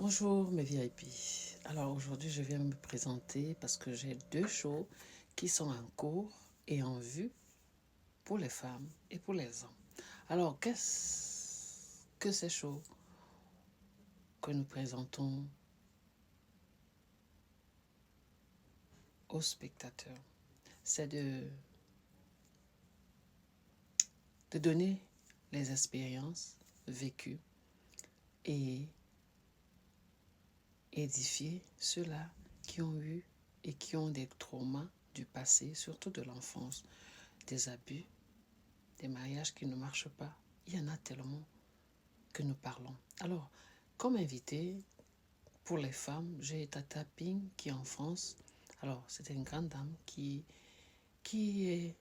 Bonjour mes VIP. Alors aujourd'hui je viens me présenter parce que j'ai 2 shows qui sont en cours et en vue pour les femmes et pour les hommes. Alors qu'est-ce que ces shows que nous présentons aux spectateurs? C'est de donner les expériences vécues et édifier ceux-là qui ont eu et qui ont des traumas du passé, surtout de l'enfance, des abus, des mariages qui ne marchent pas. Il y en a tellement que nous parlons. Alors, comme invité, pour les femmes, j'ai Tata Ping qui est en France. Alors, c'est une grande dame qui est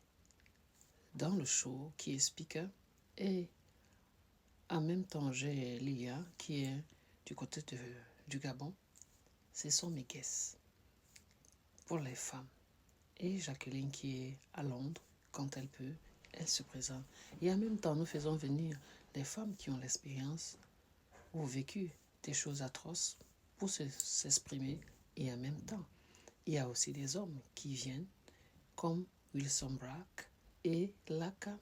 dans le show, qui est speaker. Et en même temps, j'ai Lilia qui est du côté du Gabon. Ce sont mes guests pour les femmes. Et Jacqueline qui est à Londres, quand elle peut, elle se présente. Et en même temps, nous faisons venir les femmes qui ont l'expérience ou vécu des choses atroces pour s'exprimer. Et en même temps, il y a aussi des hommes qui viennent comme Wilson Brack et Laka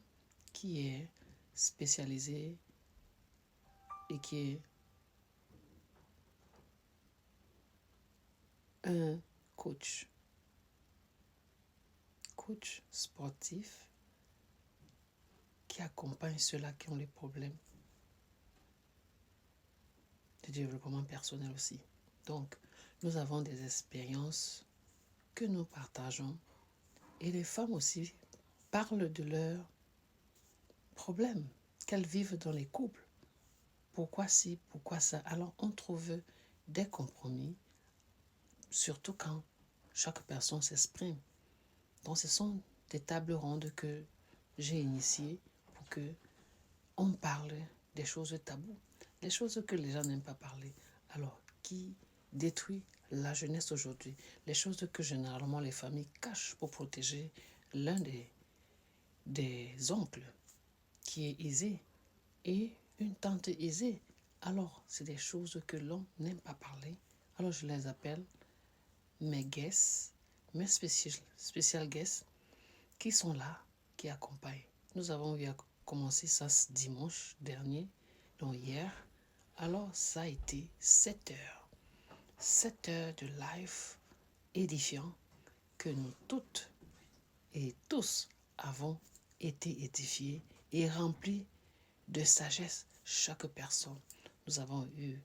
qui est spécialisé et qui est un coach sportif qui accompagne ceux-là qui ont les problèmes de développement personnel aussi. Donc, nous avons des expériences que nous partageons et les femmes aussi parlent de leurs problèmes qu'elles vivent dans les couples. Pourquoi ci, pourquoi ça? Alors, on trouve des compromis, surtout quand chaque personne s'exprime. Donc, ce sont des tables rondes que j'ai initiées pour que on parle des choses taboues, des choses que les gens n'aiment pas parler. Alors, qui détruit la jeunesse aujourd'hui? Les choses que généralement les familles cachent pour protéger l'un des oncles qui est aisé et une tante aisée. Alors, c'est des choses que l'on n'aime pas parler. Alors, je les appelle mes guests, mes spécial guests qui sont là, qui accompagnent. Nous avons eu à commencer ça dimanche dernier, donc hier. Alors, ça a été 7 heures. 7 heures de live édifiant que nous toutes et tous avons été édifiés et remplis de sagesse chaque personne. Nous avons eu